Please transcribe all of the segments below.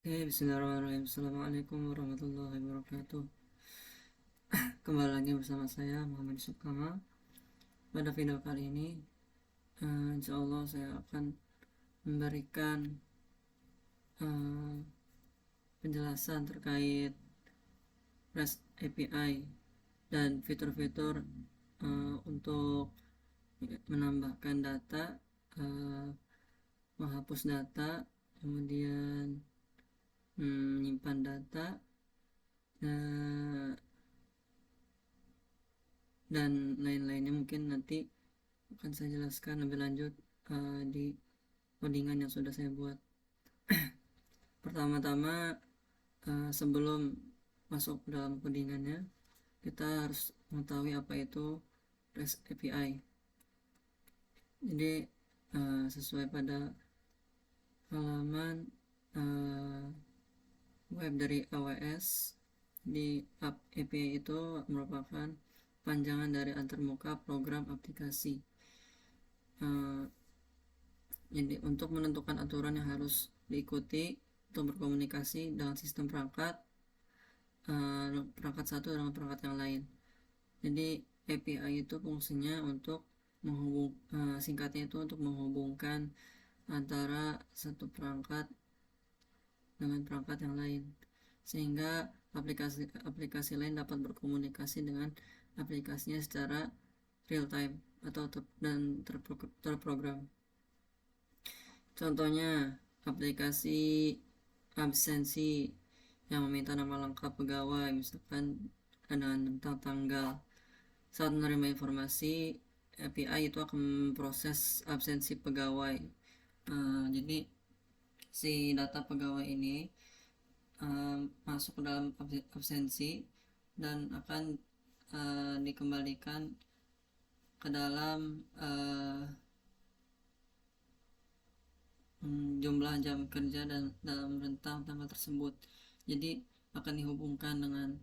Bismillahirrahmanirrahim. Assalamualaikum warahmatullahi wabarakatuh. Kembali lagi bersama saya Muhammad Yusuf Kamal. Pada video kali ini, insya Allah saya akan memberikan eh, penjelasan terkait REST API dan fitur-fitur untuk menambahkan data, menghapus data, kemudian menyimpan data, dan lain-lainnya. Mungkin nanti akan saya jelaskan lebih lanjut di codingan yang sudah saya buat. Pertama-tama, sebelum masuk ke dalam codingannya, kita harus mengetahui apa itu REST API. Jadi sesuai pada halaman web dari AWS, di app API itu merupakan panjangan dari antarmuka program aplikasi. Jadi untuk menentukan aturan yang harus diikuti untuk berkomunikasi dengan sistem perangkat satu dengan perangkat yang lain. Jadi API itu fungsinya untuk singkatnya itu untuk menghubungkan antara satu perangkat dengan perangkat yang lain, sehingga aplikasi lain dapat berkomunikasi dengan aplikasinya secara real time atau terprogram. Contohnya aplikasi absensi yang meminta nama lengkap pegawai, misalkan dengan tentang tanggal. Saat menerima informasi, API itu akan memproses absensi pegawai. Jadi si data pegawai ini masuk ke dalam absensi dan akan dikembalikan ke dalam jumlah jam kerja dan dalam rentang tanggal tersebut. Jadi akan dihubungkan dengan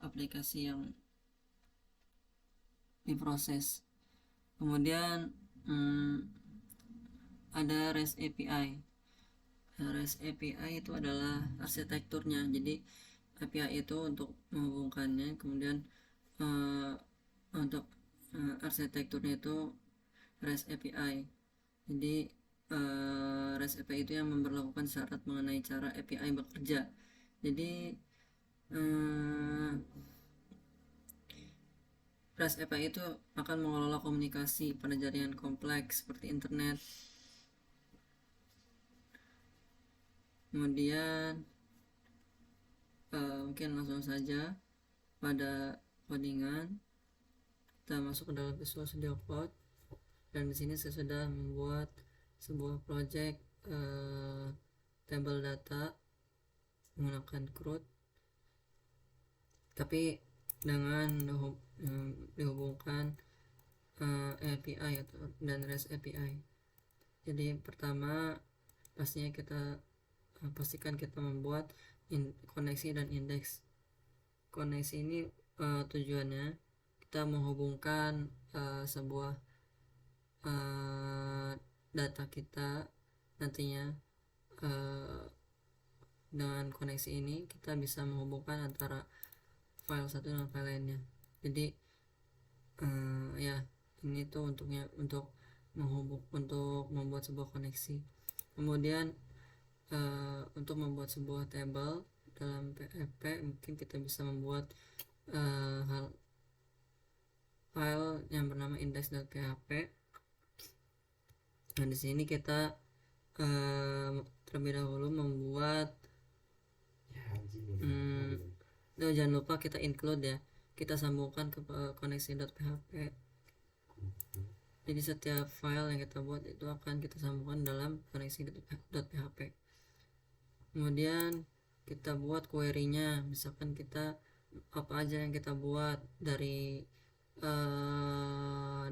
aplikasi yang diproses. Kemudian ada REST API. REST API itu adalah arsitekturnya. Jadi API itu untuk menghubungkannya, kemudian untuk arsitekturnya itu REST API. Jadi REST API itu yang memberlakukan syarat mengenai cara API bekerja. Jadi REST API itu akan mengelola komunikasi pada jaringan kompleks seperti internet. Kemudian mungkin langsung saja pada codingan. Kita masuk ke dalam Visual Studio Code, dan di sini saya sudah membuat sebuah project table data menggunakan CRUD, tapi dengan dihubungkan API dan REST API. Jadi pertama pastikan kita membuat koneksi dan indeks. Koneksi ini tujuannya kita menghubungkan sebuah data kita nantinya. Dengan koneksi ini kita bisa menghubungkan antara file satu dengan file lainnya. Jadi ini tuh untuk membuat sebuah koneksi. Kemudian untuk membuat sebuah table dalam PHP, mungkin kita bisa membuat file yang bernama index.php. Nah, di sini kita terlebih dahulu membuat jangan lupa kita include ya, kita sambungkan ke koneksi.php. Jadi setiap file yang kita buat itu akan kita sambungkan dalam koneksi.php. Kemudian kita buat query-nya, misalkan kita apa aja yang kita buat dari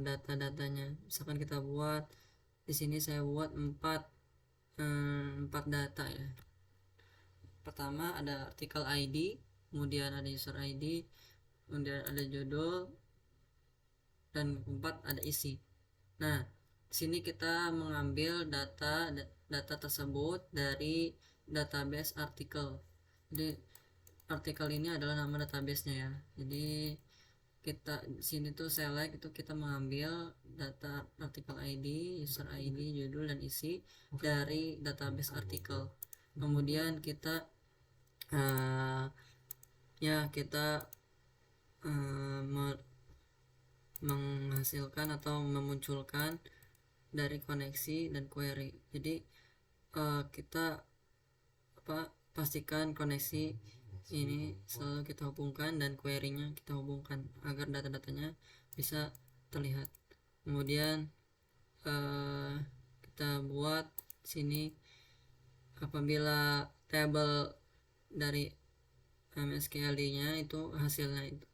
data-datanya. Misalkan kita buat di sini, saya buat 4 data ya. Pertama ada artikel ID, kemudian ada user ID, kemudian ada judul, dan 4 ada isi. Nah, sini kita mengambil data tersebut dari database artikel. Jadi artikel ini adalah nama databasenya ya. Jadi kita sini tuh select itu kita mengambil data artikel ID, user ID, judul dan isi dari database artikel. Kemudian kita kita menghasilkan atau memunculkan dari koneksi dan query. Jadi kita pastikan koneksi ini selalu kita hubungkan dan query-nya kita hubungkan agar data-datanya bisa terlihat. Kemudian kita buat sini apabila table dari MSQLD-nya itu hasilnya itu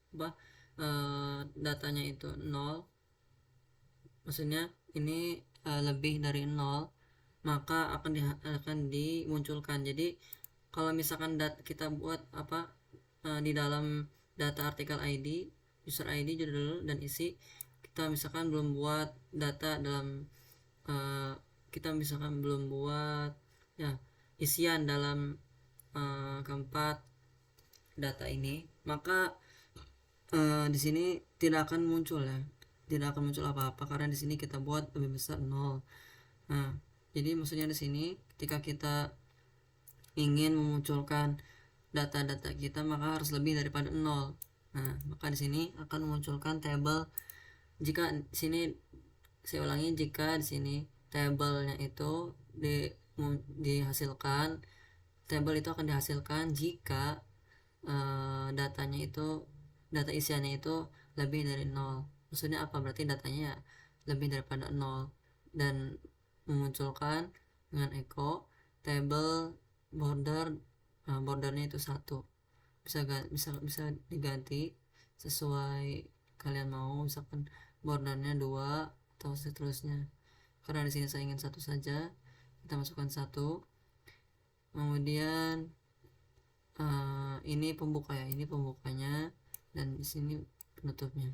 datanya itu 0, maksudnya ini lebih dari 0, maka akan dimunculkan. Jadi kalau misalkan kita buat di dalam data artikel ID, user ID, judul dan isi, kita misalkan belum buat data dalam isian dalam keempat data ini, maka di sini tidak akan muncul apa-apa karena di sini kita buat lebih besar 0. Nah, jadi maksudnya di sini ketika kita ingin memunculkan data-data kita maka harus lebih daripada 0. Nah, maka di sini akan memunculkan table. Jika di sini saya ulangi, jika di sini tabelnya itu dihasilkan, tabel itu akan dihasilkan jika data isiannya itu lebih dari 0. Maksudnya apa? Berarti datanya lebih daripada 0 dan memunculkan dengan echo table bordernya itu 1. Bisa diganti sesuai kalian mau, misalkan bordernya 2 atau seterusnya. Karena di sini saya ingin 1 saja, kita masukkan 1. Kemudian ini pembukanya dan di sini penutupnya.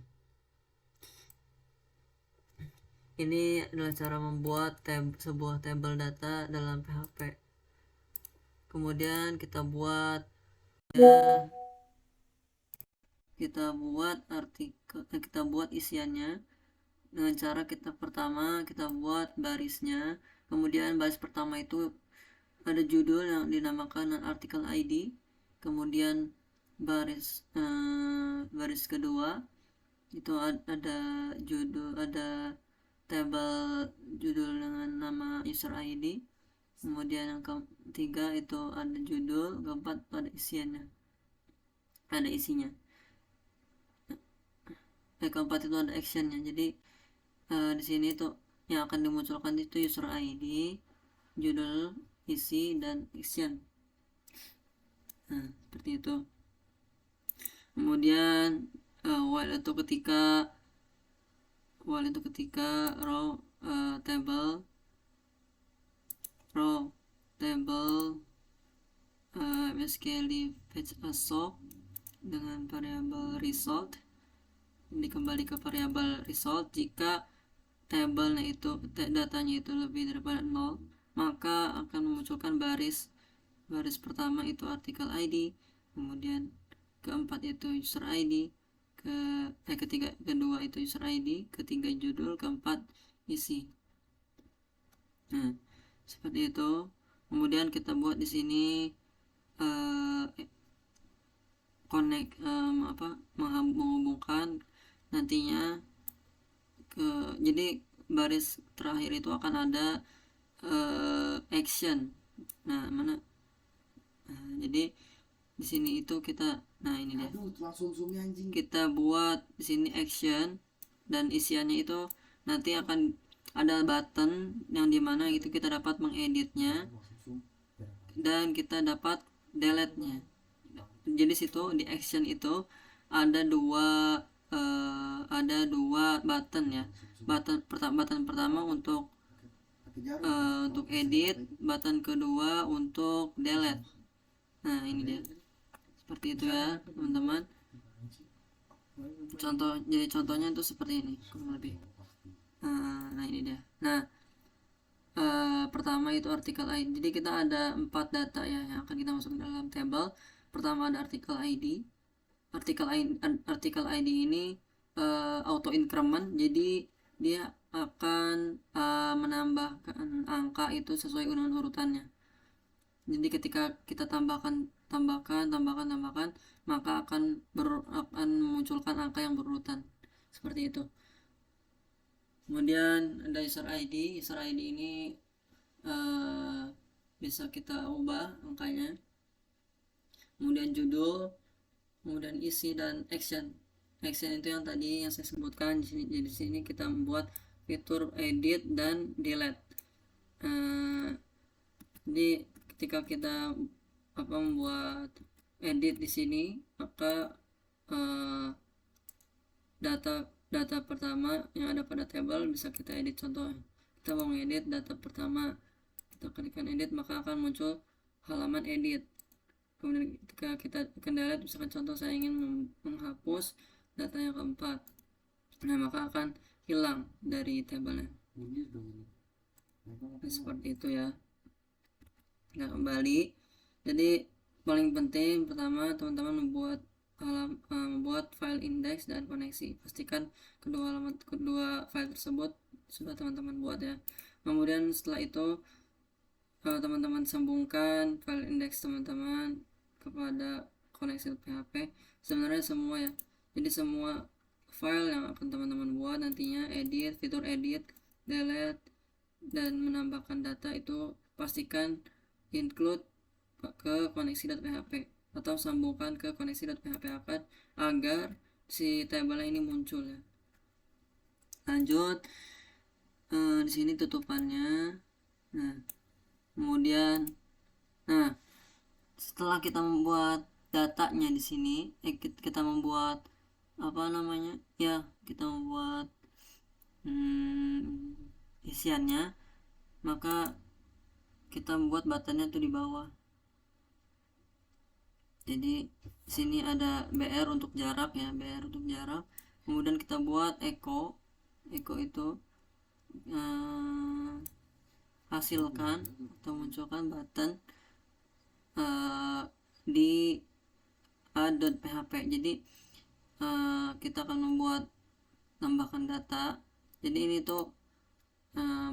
Ini adalah cara membuat sebuah table data dalam PHP. Kemudian kita buat isiannya dengan cara pertama kita buat barisnya. Kemudian baris pertama itu ada judul yang dinamakan artikel ID. Kemudian baris kedua itu ada judul, ada tabel judul dengan nama user ID. Kemudian yang ketiga itu ada judul, keempat ada isinya. Keempat itu ada actionnya. Jadi di sini tuh yang akan dimunculkan itu user ID, judul, isi dan action. Nah, seperti itu. Kemudian while itu ketika row table MSQL fetch assoc dengan variabel result, dikembali ke variabel result. Jika tabelnya itu datanya itu lebih daripada 0, maka akan memunculkan baris pertama itu artikel ID, kemudian keempat itu user ID, kedua itu user ID, ketiga judul, keempat isi. Nah, seperti itu. Kemudian kita buat di sini menghubungkan nantinya jadi baris terakhir itu akan ada action. Jadi di sini itu kita ini dia. Kita buat di sini action dan isiannya itu nanti akan ada button yang dimana itu kita dapat mengeditnya dan kita dapat delete-nya. Jadi situ di action itu ada dua button ya. Button pertama untuk edit, button kedua untuk delete. Nah, ini dia. Seperti itu ya, teman-teman. Contohnya itu seperti ini, kurang lebih. Nah, ini dia. Nah, pertama itu artikel ID. Jadi kita ada 4 data ya yang akan kita masukkan dalam table. Pertama ada artikel ID. Artikel ID ini auto increment, jadi dia akan menambahkan angka itu sesuai urutannya. Jadi ketika kita tambahkan, maka akan memunculkan angka yang berurutan seperti itu. Kemudian ada user ID. User ID ini bisa kita ubah angkanya. Kemudian judul, kemudian isi, dan action. Action itu yang tadi yang saya sebutkan di sini. Jadi di sini kita membuat fitur edit dan delete. Jadi ketika kita membuat edit di sini, maka data pertama yang ada pada table bisa kita edit. Contoh, kita mau ngedit data pertama, kita klikkan edit, maka akan muncul halaman edit. Kemudian ketika kita delete, misalkan contoh saya ingin menghapus data yang keempat, nah maka akan hilang dari tabelnya. Seperti itu ya. Nah, kembali. Jadi paling penting pertama teman-teman membuat file index dan koneksi. Pastikan kedua file tersebut sudah teman-teman buat ya. Kemudian setelah itu teman-teman sambungkan file index teman-teman kepada koneksi PHP. Sebenarnya semua ya. Jadi semua file yang akan teman-teman buat nantinya, edit, fitur edit, delete, dan menambahkan data, itu pastikan include ke koneksi.php atau sambungkan ke koneksi.php agar si tabelnya ini muncul ya. Lanjut, di sini tutupannya. Nah, kemudian, setelah kita membuat datanya di sini, kita membuat kita membuat isiannya, maka kita membuat buttonnya tuh di bawah. Jadi di sini ada BR untuk jarak ya, BR untuk jarak. Kemudian kita buat echo itu hasilkan atau munculkan button di a.php. Jadi kita akan membuat tambahkan data. Jadi ini tuh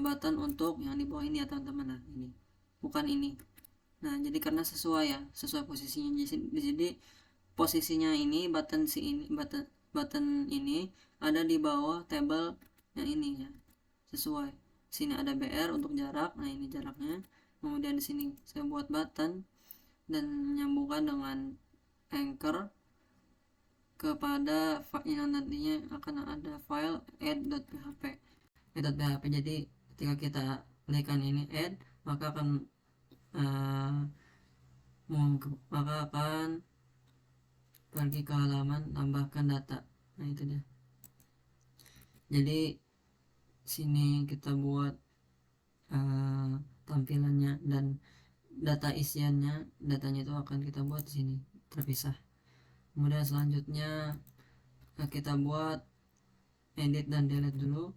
button untuk yang di bawah ini ya teman-teman. Nah, ini bukan ini. Nah, jadi karena sesuai posisinya. Jadi posisinya ini button ini ada di bawah tabel yang ini ya. Sesuai. Sini ada BR untuk jarak. Nah, ini jaraknya. Kemudian di sini saya buat button dan menyambungkan dengan anchor kepada yang nantinya akan ada file add.php. Jadi ketika kita klikkan ini add, maka akan pergi ke halaman tambahkan data. Nah, itu dia. Jadi sini kita buat tampilannya dan data isiannya, datanya itu akan kita buat di sini terpisah. Kemudian selanjutnya kita buat edit dan delete dulu.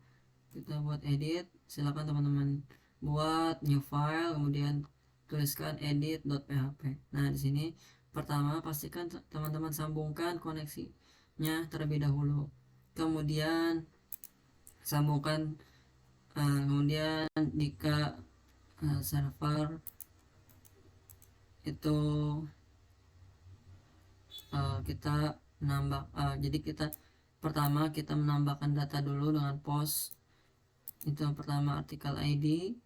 Kita buat edit, silakan teman-teman buat new file, kemudian tuliskan edit.php. Nah, di sini pertama pastikan teman-teman sambungkan koneksinya terlebih dahulu. Kemudian sambungkan kemudian jika server itu kita menambah jadi pertama kita menambahkan data dulu dengan post. Itu yang pertama artikel ID,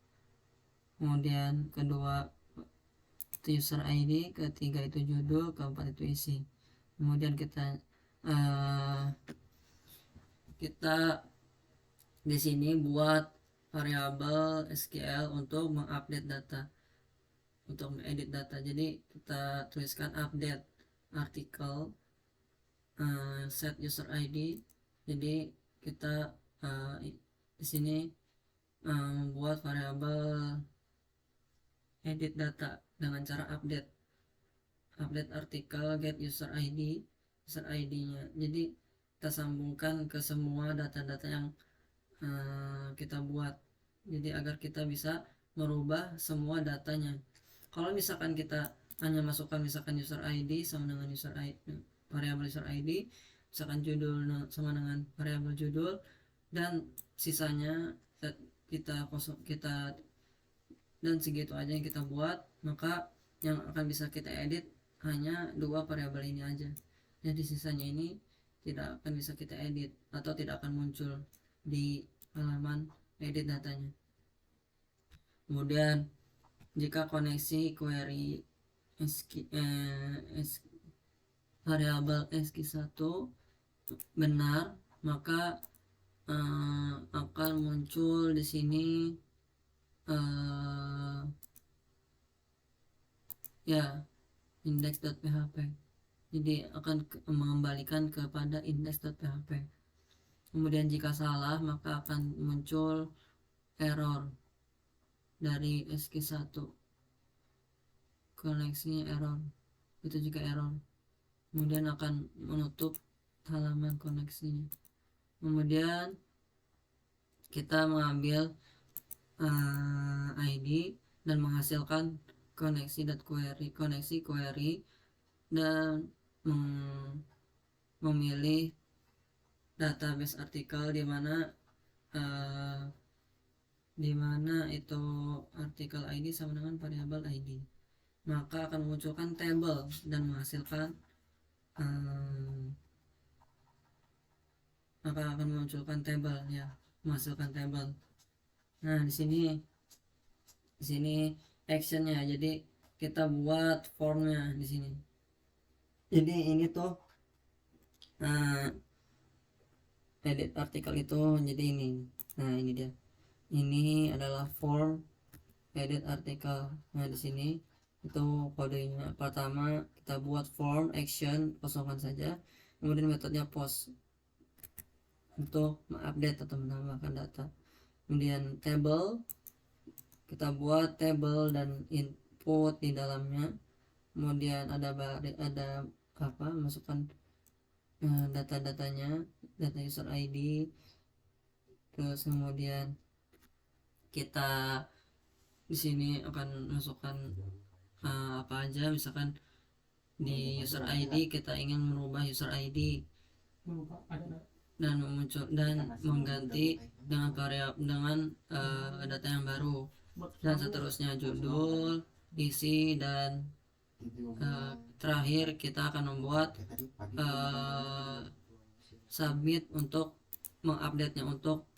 kemudian kedua itu user ID, ketiga itu judul, keempat itu isi. Kemudian kita di sini buat variabel SQL untuk mengupdate data, untuk mengedit data. Jadi kita tuliskan update artikel set user ID. Jadi kita di sini membuat variabel edit data dengan cara update artikel get user ID-nya. Jadi kita sambungkan ke semua data-data yang kita buat. Jadi agar kita bisa merubah semua datanya. Kalau misalkan kita hanya masukkan misalkan user ID sama dengan user ID, variabel user ID, misalkan judul sama dengan variabel judul, dan sisanya kita dan segitu aja yang kita buat, maka yang akan bisa kita edit hanya dua variabel ini aja. Jadi sisanya ini tidak akan bisa kita edit atau tidak akan muncul di halaman edit datanya. Kemudian jika koneksi query variabel SQ1 benar, maka akan muncul di sini ya index.php. Jadi akan mengembalikan kepada index.php. Kemudian jika salah maka akan muncul error dari SQ1, koneksinya error, itu juga error. Kemudian akan menutup halaman koneksinya. Kemudian kita mengambil ID dan menghasilkan koneksi query dan memilih database artikel di mana itu artikel ID sama dengan variabel ID, maka akan memunculkan table dan menghasilkan menghasilkan table. Nah, di sini actionnya, jadi kita buat formnya di sini. Jadi ini tuh edit artikel itu jadi ini. Nah, ini dia. Ini adalah form edit artikel. Nah, di sini itu kodenya. Pertama kita buat form action, kosongkan saja. Kemudian metodenya post untuk mengupdate atau menambahkan data. Kemudian table, kita buat table dan input di dalamnya. Kemudian ada masukkan data-datanya, data user ID. Terus kemudian kita di sini akan masukkan apa aja, misalkan di user ID kita ingin merubah user ID dan mengganti dengan data yang baru, dan seterusnya judul, isi, dan terakhir kita akan membuat submit untuk mengupdate-nya, untuk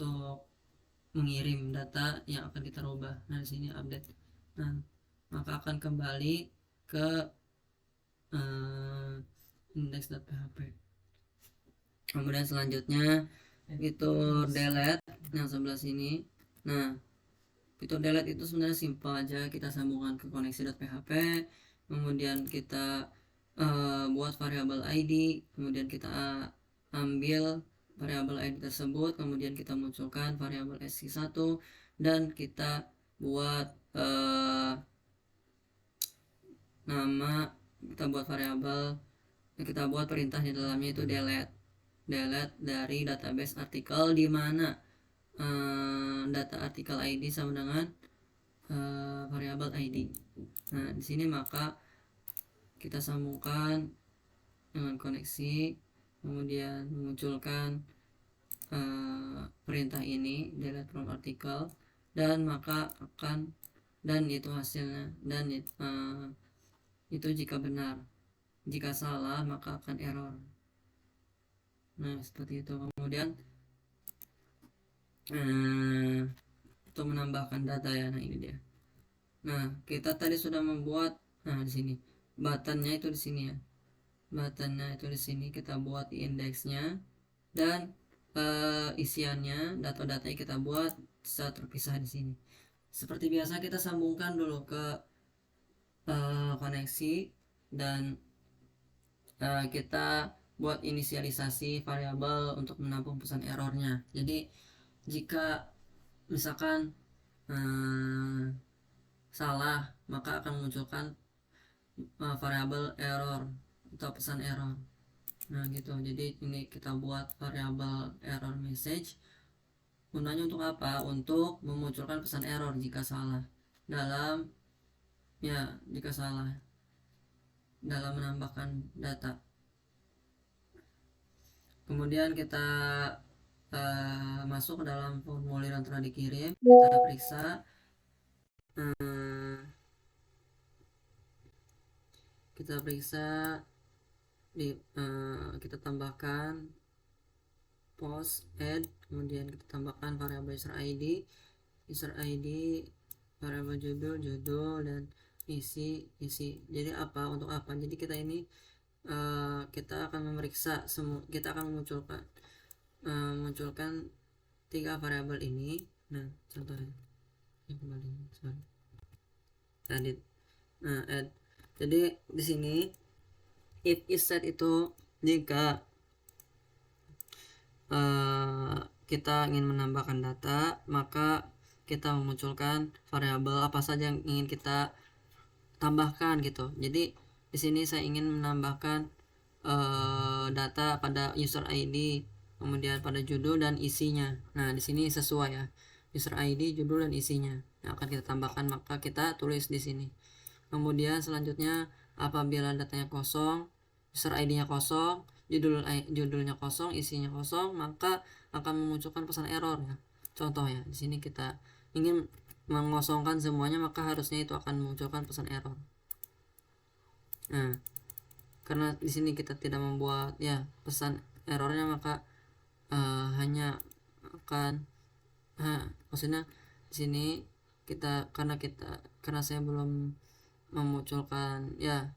untuk mengirim data yang akan kita rubah. Nah, di sini update. Nah, maka akan kembali ke index.php. Kemudian selanjutnya fitur delete yang sebelah sini. Nah, fitur delete itu sebenarnya simpel aja, kita sambungkan ke koneksi.php, kemudian kita buat variabel ID, kemudian kita ambil variabel ID tersebut, kemudian kita munculkan variabel SQ1 dan kita buat kita buat perintah di dalamnya itu delete dari database artikel, di mana data artikel ID sama dengan variabel ID. Nah, di sini maka kita sambungkan dengan koneksi, kemudian memunculkan perintah ini delete from article, dan itu hasilnya, dan itu jika benar. Jika salah maka akan error. Nah, seperti itu. Kemudian untuk menambahkan data ya, nah ini dia. Nah, kita tadi sudah membuat, di sini buttonnya itu di sini ya. Buttonnya itu di sini kita buat di indeksnya, dan isiannya, data-datanya kita buat secara terpisah di sini. Seperti biasa kita sambungkan dulu ke koneksi, dan kita buat inisialisasi variabel untuk menampung pesan errornya. Jadi jika misalkan salah, maka akan memunculkan variabel error atau pesan error. Nah, gitu. Jadi ini kita buat variabel error message, Gunanya untuk apa? Untuk memunculkan pesan error jika salah dalam menambahkan data. Kemudian kita masuk ke dalam formulir yang telah dikirim, kita periksa. Kita tambahkan post add, kemudian kita tambahkan variabel user ID, variabel judul, dan isi. Jadi untuk apa? Jadi kita ini kita akan memeriksa kita akan memunculkan 3 variabel ini. Nah, contohnya edit. Add. Jadi di sini if is set itu jika kita ingin menambahkan data, maka kita memunculkan variabel apa saja yang ingin kita tambahkan gitu. Jadi di sini saya ingin menambahkan data pada user ID, kemudian pada judul dan isinya. Nah, di sini sesuai ya. User ID, judul, dan isinya yang akan kita tambahkan, maka kita tulis di sini. Kemudian selanjutnya apabila datanya kosong, user ID-nya kosong, judulnya kosong, isinya kosong, maka akan memunculkan pesan error ya. Contoh ya, di sini kita ingin mengosongkan semuanya, maka harusnya itu akan memunculkan pesan error. Nah, karena di sini kita tidak membuat ya pesan errornya, maka hanya akan maksudnya di sini karena saya belum memunculkan ya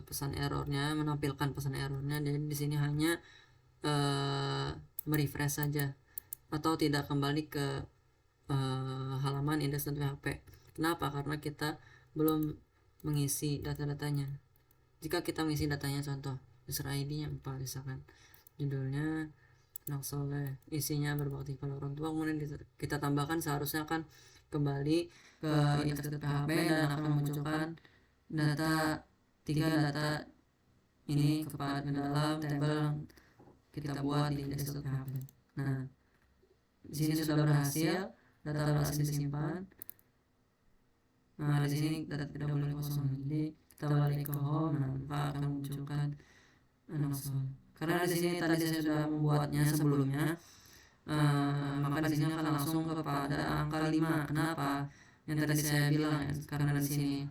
pesan errornya, menampilkan pesan errornya, jadi di sini hanya merefresh saja atau tidak kembali ke halaman index.php. Kenapa? Karena kita belum mengisi data-datanya. Jika kita mengisi datanya, contoh user ID-nya 4, misalkan judulnya anak soleh, isinya berbakti pada orang tua, kemudian kita tambahkan, seharusnya akan kembali ke index.php dan akan memunculkan data 3 data ini ke dalam tabel yang kita buat di index.php. Nah, di sini sudah berhasil, data berhasil disimpan. Nah, di sini data tidak boleh kosong. Jadi kita balik ke home, maka akan memunculkan anak soleh. Karena di sini tadi saya sudah membuatnya sebelumnya, maka di sini akan langsung kepada angka 5. Kenapa? Yang tadi saya bilang ya, karena di sini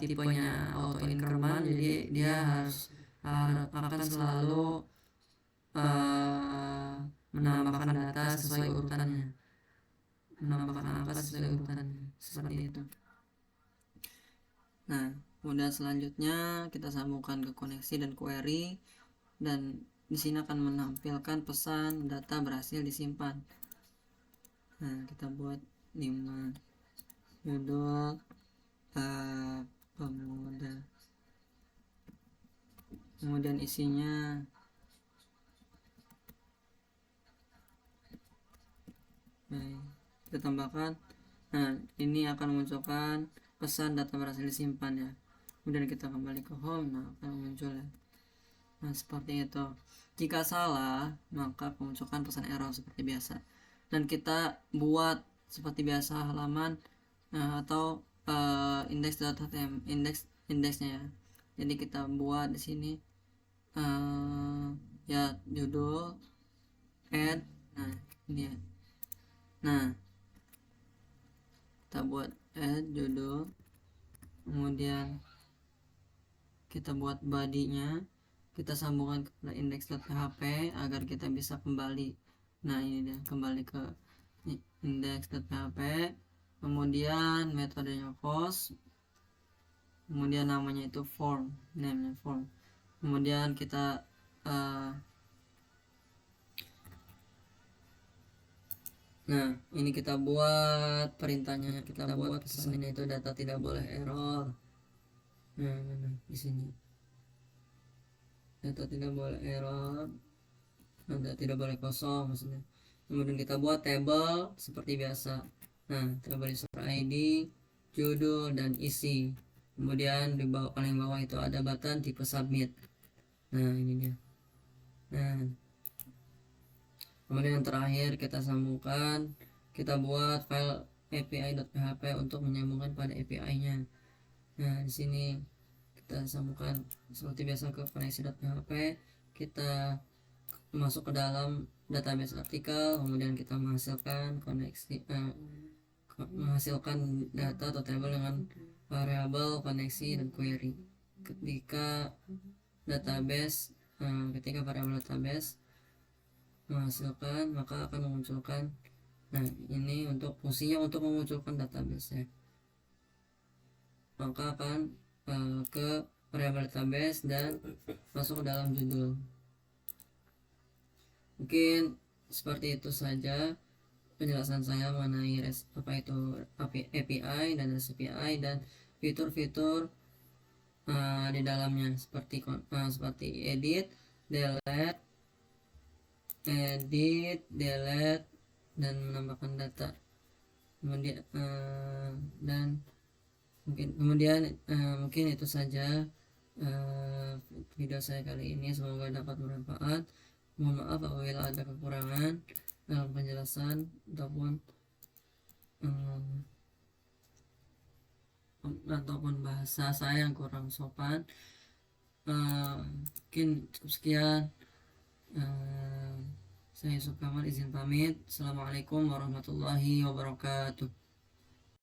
tipenya auto increment, jadi dia akan selalu menambahkan data sesuai urutannya, menambahkan angka sesuai urutannya, seperti itu. Nah, kemudian selanjutnya kita sambungkan ke koneksi dan query, dan di sini akan menampilkan pesan data berhasil disimpan. Nah, kita buat 5 judul pemuda, kemudian isinya kita tambahkan. Nah, ini akan memunculkan pesan data berhasil disimpan ya. Kemudian kita kembali ke home, nah akan muncul ya. Nah, seperti itu. Jika salah, maka memunculkan pesan error seperti biasa. Dan kita buat seperti biasa halaman atau index.html, indeksnya ya. Jadi kita buat di sini ya judul, add, nah ini ya. Nah, kita buat add judul, kemudian kita buat body-nya, kita sambungkan ke index.php agar kita bisa kembali. Nah, ini dia, kembali ke index.php, kemudian metodenya post, kemudian namanya itu form, namanya form, kemudian kita nah, ini kita buat perintahnya, kita buat pesannya itu data tidak boleh error. Nah, di sini data tidak boleh error, data tidak boleh kosong maksudnya. Kemudian kita buat tabel seperti biasa. Nah, tabel user ID, judul, dan isi. Kemudian di bawah, paling bawah itu ada button tipe submit. Nah, ini dia. Nah, Kemudian yang terakhir kita sambungkan, kita buat file api.php untuk menyambungkan pada API-nya. Nah, di sini kita sambungkan seperti biasa ke koneksi.php, kita masuk ke dalam database artikel, kemudian kita menghasilkan data atau tabel dengan variabel, koneksi, dan query. Ketika variabel database menghasilkan, maka akan memunculkan. Nah, ini untuk fungsinya untuk memunculkan database ya. Maka akan ke variabel database dan masuk ke dalam judul. Mungkin seperti itu saja penjelasan saya mengenai apa itu API dan REST API dan fitur-fitur di dalamnya, seperti edit, delete, dan menambahkan data. Mungkin itu saja video saya kali ini, semoga dapat bermanfaat. Mohon maaf apabila ada kekurangan dalam penjelasan ataupun bahasa saya yang kurang sopan. Mungkin cukup sekian. Saya Yusuf Kamal izin pamit. Assalamualaikum warahmatullahi wabarakatuh.